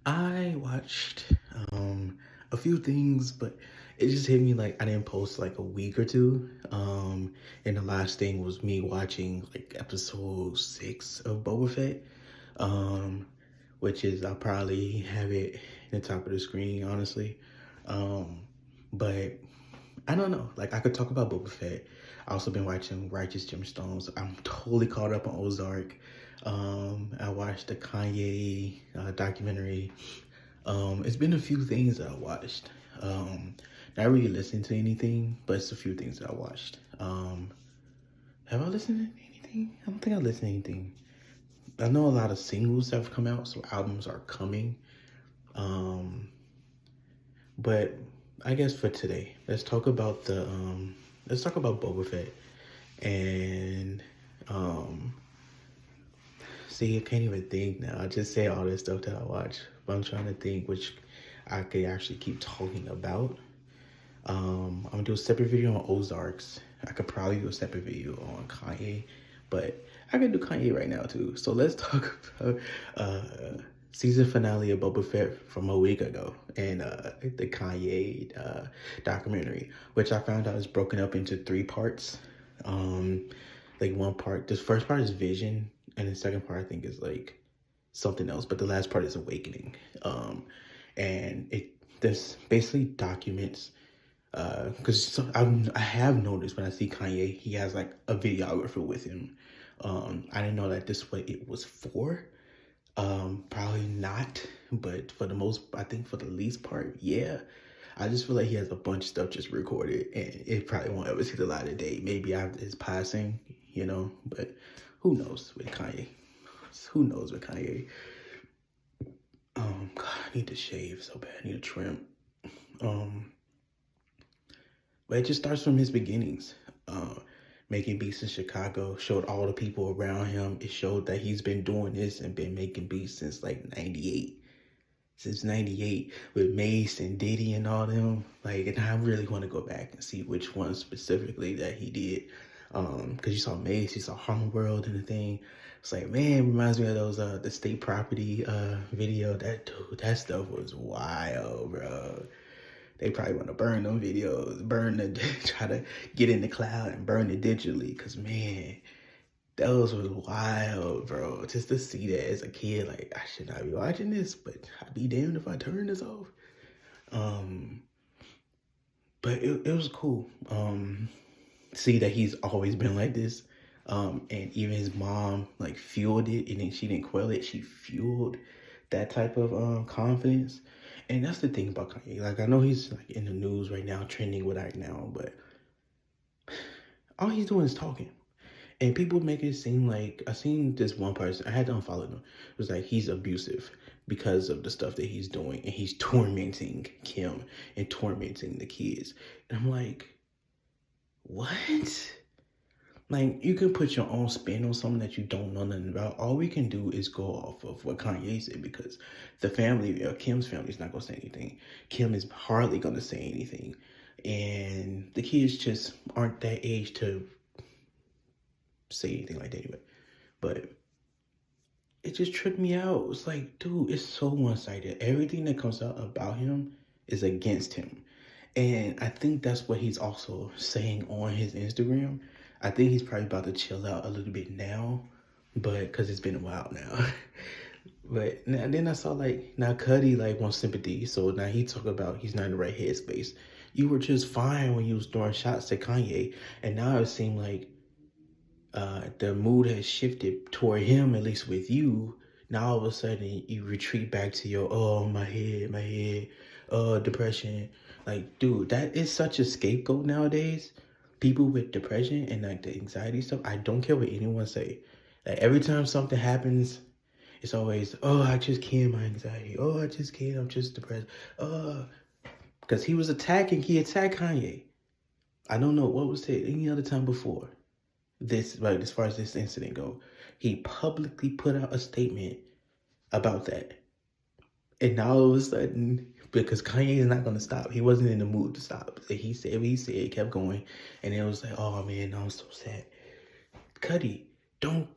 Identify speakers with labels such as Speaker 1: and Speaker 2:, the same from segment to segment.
Speaker 1: I watched a few things, but it just hit me like I didn't post like a week or two. And the last thing was me watching like episode 6 of Boba Fett. Um, which is I'll probably have it in the top of the screen, honestly. Um, but I don't know. Like I could talk about Boba Fett. I also been watching Righteous Gemstones. I'm totally caught up on Ozark. I watched the Kanye documentary. It's been a few things that I watched. Not really listening to anything, but it's a few things that I watched. Have I listened to anything? I don't think I listened to anything. I know a lot of singles have come out, so albums are coming. Um, but I guess for today, let's talk about Boba Fett and um see, I can't even think now. I just say all this stuff that I watch, but I'm trying to think which I could actually keep talking about. I'm gonna do a separate video on Ozarks. I could probably do a separate video on Kanye, but I can do Kanye right now too. So let's talk about season finale of Boba Fett from a week ago and the Kanye documentary, which I found out is broken up into 3 parts. Like one part, this first part is Vision, and the second part I think is like something else, but the last part is Awakening. And it this basically documents because I have noticed when I see Kanye, he has like a videographer with him. I didn't know that this what it was for. Probably not, but for the most, I think for the least part, yeah. I just feel like he has a bunch of stuff just recorded, and it probably won't ever see the light of day. Maybe after his passing, but who knows with Kanye? Who knows with Kanye? God, I need to shave so bad. I need to trim. Um, But it just starts from his beginnings. Making beats in Chicago showed all the people around him. It showed that he's been doing this and been making beats since like 98. Since 98 with Mace and Diddy and all them. Like, and I really want to go back and see which one specifically that he did. Because you saw Mace, you saw Harlem World and the thing. It's like, man, it reminds me of those the state property video. That stuff was wild, bro. They probably want to burn them videos, try to get in the cloud and burn it digitally. Cause man, those was wild, bro. Just to see that as a kid, like I should not be watching this, but I'd be damned if I turn this off. Um, but it was cool. See that he's always been like this. And even his mom like fueled it, and then she didn't quell it. She fueled that type of confidence. And that's the thing about Kanye. Like I know he's like in the news right now, trending with right now, but all he's doing is talking. And people make it seem like I seen this one person, I had to unfollow him. It was like he's abusive because of the stuff that he's doing, and he's tormenting Kim and tormenting the kids. And I'm like, what? Like, you can put your own spin on something that you don't know nothing about. All we can do is go off of what Kanye said, because the family, Kim's family, is not going to say anything. Kim is hardly going to say anything. And the kids just aren't that age to say anything like that anyway. But it just tripped me out. It was like, dude, it's so one-sided. Everything that comes out about him is against him. And I think that's what he's also saying on his Instagram. I think he's probably about to chill out a little bit now, but because it's been a while now. But then I saw like now Cuddy like wants sympathy, so now he talk about he's not in the right headspace. You were just fine when you was throwing shots at Kanye, and now it seemed like the mood has shifted toward him, at least with you. Now all of a sudden you retreat back to your my head, depression. Like, dude, that is such a scapegoat nowadays. People with depression and like the anxiety stuff, I don't care what anyone say. Like every time something happens, it's always, oh, I just can't my anxiety. Oh, I just can't, I'm just depressed. Because he attacked Kanye. I don't know what was said any other time before this, like as far as this incident go. He publicly put out a statement about that. And now all of a sudden, because Kanye is not going to stop, he wasn't in the mood to stop. So he said what he said, kept going. And it was like, oh man, I'm so sad. Cuddy, don't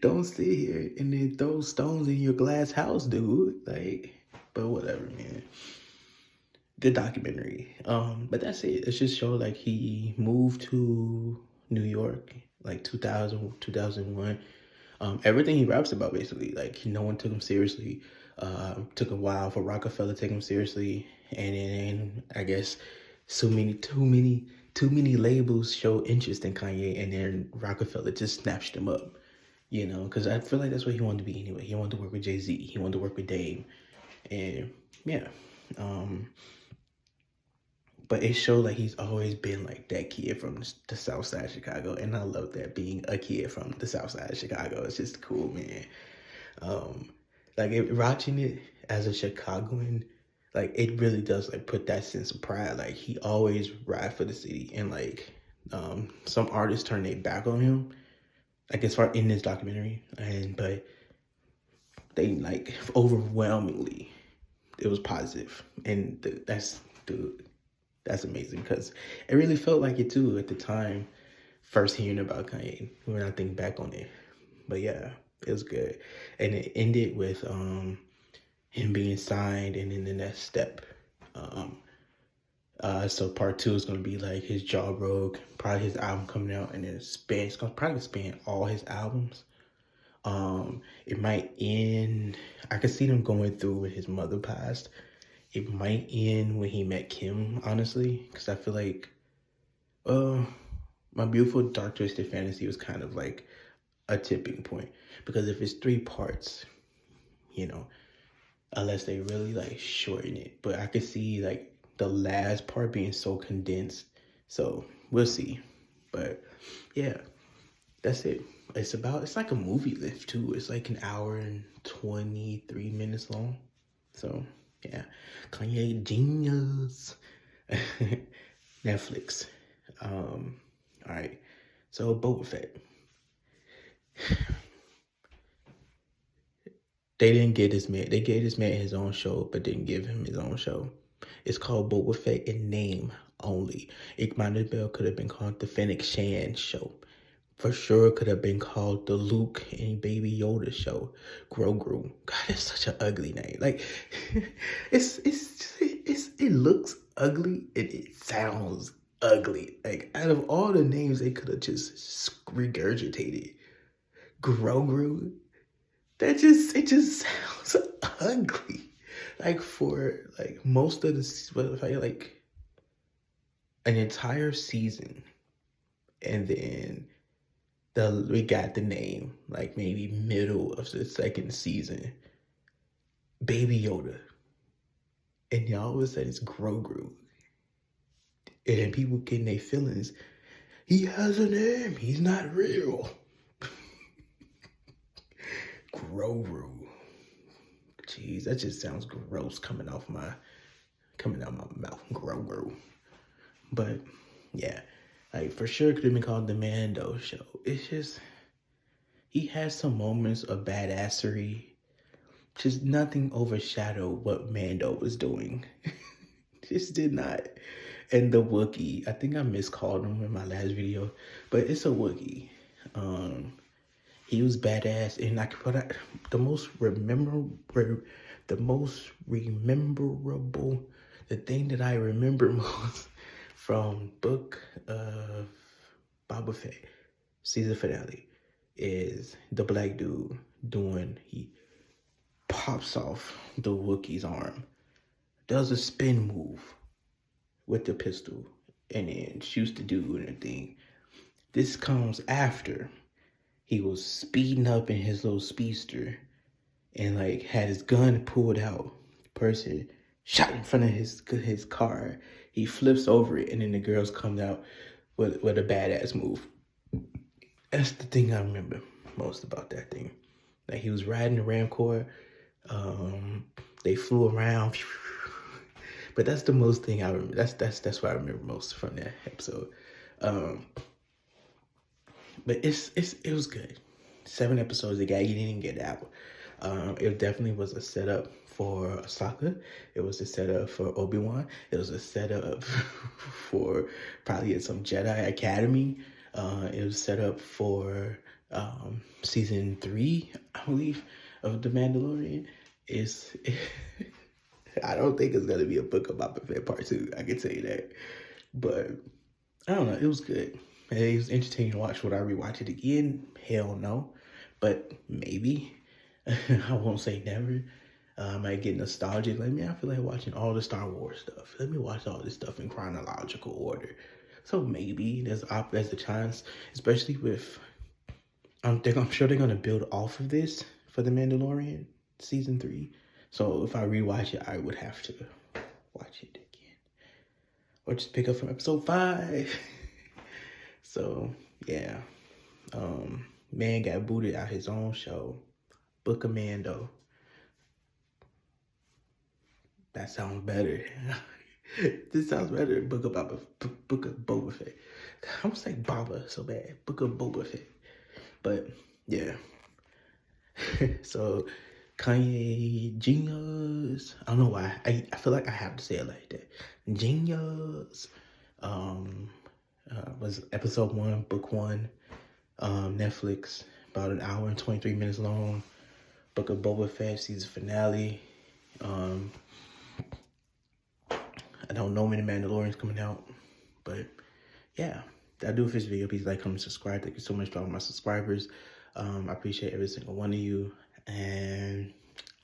Speaker 1: Don't sit here and then throw stones in your glass house, dude. Like, but whatever, man. Good documentary. But that's it. It's just show like he moved to New York like 2000, 2001. Everything he raps about basically, like no one took him seriously. Took a while for Rockefeller to take him seriously, and then I guess too many labels show interest in Kanye, and then Rockefeller just snatched him up. You know, because I feel like that's what he wanted to be anyway. He wanted to work with Jay-Z. He wanted to work with Dame, and yeah. But it showed like he's always been like that kid from the South Side of Chicago, and I love that, being a kid from the South Side of Chicago. It's just cool, man. Like watching it as a Chicagoan, like it really does like put that sense of pride. Like he always ride for the city, and like some artists turn their back on him, like as far in this documentary, but they like overwhelmingly it was positive, and that's amazing, because it really felt like it too at the time, first hearing about Kanye, when I think back on it. But yeah, it was good. And it ended with him being signed, and then the next step. So part 2 is gonna be like his jaw broke, probably his album coming out, and then it's gonna probably span all his albums. It might end, I could see them going through with his mother passed. It might end when he met Kim, honestly, because I feel like My Beautiful Dark Twisted Fantasy was kind of like a tipping point, because if it's 3 parts, you know, unless they really like shorten it, but I could see like the last part being so condensed, so we'll see. But yeah, that's it. It's like a movie lift too. It's like an hour and 23 minutes long. So yeah, Kanye Jeen-Yuhs. Netflix. All right. So Boba Fett. They didn't get this man. They gave this man his own show, but didn't give him his own show. It's called Boba Fett in name only. It might as well could have been called the Fennec Shan Show. For sure could have been called the Luke and Baby Yoda Show. Grogu. God, that's such an ugly name. Like, it looks ugly and it sounds ugly. Like, out of all the names they could have just regurgitated, Grogu. It just sounds ugly. Like, for like most of the like an entire season, and then we got the name like maybe middle of the second season, Baby Yoda, and y'all always said it's Grogu, and then people getting their feelings. He has a name. He's not real. Grogu. Jeez, that just sounds gross coming out my mouth. Grogu. But yeah, like for sure could have been called the Mando Show. It's just, he has some moments of badassery. Just nothing overshadowed what Mando was doing. Just did not. And the Wookiee, I think I miscalled him in my last video, but it's a Wookiee. He was badass, and the most rememberable, the thing that I remember most from Book of Boba Fett season finale is the black dude he pops off the Wookiee's arm, does a spin move with the pistol, and then shoots the dude and everything. This comes after he was speeding up in his little speedster and like had his gun pulled out. Person shot in front of his car. He flips over it, and then the girls come out with a badass move. That's the thing I remember most about that thing. Like, he was riding the Ramcore. They flew around. But that's the most thing I remember. That's what I remember most from that episode. But it was good. 7 episodes. They gotta get in and get out. It definitely was a setup for Ahsoka. It was a setup for Obi-Wan. It was a setup for probably some Jedi Academy. It was set up for Season 3, I believe, of The Mandalorian is. I don't think it's gonna be a Book of Boba Fett part 2. I can tell you that, but I don't know. It was good. It was entertaining to watch. Would I rewatch it again? Hell no, but maybe. I won't say never. I might get nostalgic. Like, man, I feel like watching all the Star Wars stuff. Let me watch all this stuff in chronological order. So maybe there's a chance, especially with. I'm sure they're gonna build off of this for The Mandalorian season 3. So if I rewatch it, I would have to watch it again, or just pick up from episode 5. So yeah, man got booted out his own show, Book of Mando. That sounds better. This sounds better. Book of Boba Fett. I was like Boba so bad. Book of Boba Fett. But yeah. So Kanye, Jeen-Yuhs. I don't know why. I feel like I have to say it like that. Jeen-Yuhs. Was episode 1, book 1. Netflix. About an hour and 23 minutes long. Book of Boba Fett season finale. I don't know when The Mandalorian's coming out, but yeah, that'll do for this video. Please like, comment, subscribe. Thank you so much to all my subscribers. I appreciate every single one of you, and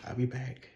Speaker 1: I'll be back.